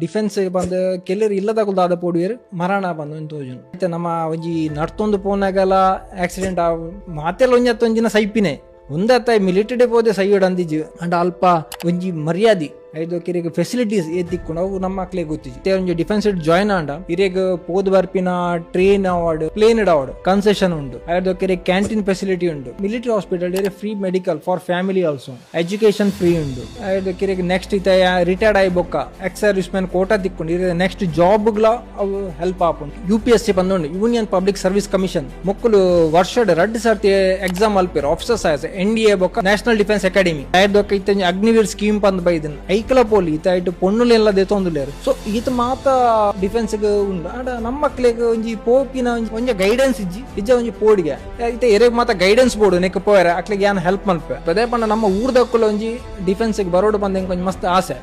Defence ಬಂದು ಕೆಲರು ಇಲ್ಲದಾದ ಪೋಡುವೇರು ಮರಣ ಬಂದು ತೋಜುನು ಮತ್ತೆ ನಮ್ಮ ಒಂಜಿ ನಡ್ತೊಂದು ಪೋನಾಗಲ ಆಕ್ಸಿಡೆಂಟ್ ಮಾತೆಲ್ಲ ಒಂಜಿ ಸೈಪಿನೇ ಒಂದತ್ತ ಮಿಲಿಟರಿ ಪೋದೆ ಸೈಡ್ ಅಂದಿಜು ಅಂಡ್ ಅಲ್ಪ ಒಂಜಿ ಮರ್ಯಾದೆ ಐದು ಕಿರಿಗೆ ಫೆಸಿಲಿಟೀಸ್ ಏತಿಕ್ಕು ನಾವು ನಮ್ಮ ಮಕ್ಳಿಗೆ ಗೊತ್ತಿಜಿ ಒಂಜಿ ಡಿಫೆನ್ಸ್ ಜಾಯ್ನ್ ಆಂಡ ಇರೇಗ ಪೋದ್ ಬರ್ಪಿನ train warrant plane warrant concession ಉಂಡು ಐದು ಕಿರೆ ಕ್ಯಾಂಟೀನ್ ಫೆಸಿಲಿಟಿ ಉಂಡು military hospital free medical for family also education free ಉಂಡು ಐದು ಕಿರಿಗೆ ನೆಕ್ಸ್ಟ್ ಇತ್ತ ರಿಟೈರ್ಡ್ ಆಯ್ ಬೊಕ್ಕ ಎಕ್ಸ್ ಸರ್ವಿಸ್ ಮ್ಯಾನ್ ಕೋಟಾ ತಿಕ್ಕೊಂಡು ನೆಕ್ಸ್ಟ್ ಜಾಬ್ಗಳ ಅವು ಹೆಲ್ಪ್ ಆಪುಂಡು UPSC ಬಂದೊಂಡು ಯೂನಿಯನ್ ಪಬ್ಲಿಕ್ ಸರ್ವಿಸ್ ಕಮಿಷನ್ ಮುಕ್ಕಲು ವರ್ಷದ 2 ಸರ್ತಿ ಎಕ್ಸಾಮ್ ಅಲ್ಪಿರ ಆಫೀಸರ್ಸ್ ಆಯ್ತು NDA ಬೊಕ್ಕ ನ್ಯಾಷನಲ್ ಡಿಫೆನ್ಸ್ ಅಕಾಡೆಮಿ ಐದು ಇತ್ತ ಅಗ್ನಿವೀರ್ ಸ್ಕೀಮ್ ಬಂದ್ ಬೈದನ್ ಐಕಲ ಪೋಲಿ ಇತ್ತ ಪೊಣ್ಣುಲು ಎಲ್ಲ ದೇತೊಂದುಲ್ಲೇರು ಸೊ ಈತ ಮಾತ ಡಿಫೆನ್ಸ್ ಉಂಡು ಆಡ ನಮ್ಮ ಮಕ್ಳಿಗೆ ಒಂಜಿ ಪೋಪಿನ ಒಂಜಿ ಗೈಡೆನ್ಸ್ ಇಜ್ಜ ಒಂಜಿ ಪೋಡಿಗೆ ಇತ್ತ ಎರೆಗ್ ಮಾತ ಗೈಡೆನ್ಸ್ ಬೋರ್ಡು ನೆಕ್ ಪೋಯರ ಅಕ್ಲಿಗೆ ಏನ್ ಹೆಲ್ಪ್ ಮಲ್ಪೆ ಅದೇ ಪಂಡ ನಮ್ಮ ಊರ್ದಕ್ಕುಲ ಒಂಜಿ ಡಿಫೆನ್ಸ್ ಬರೋಡು ಬಂದ ಒಂಜಿ ಮಸ್ತ್ ಆಸೆ.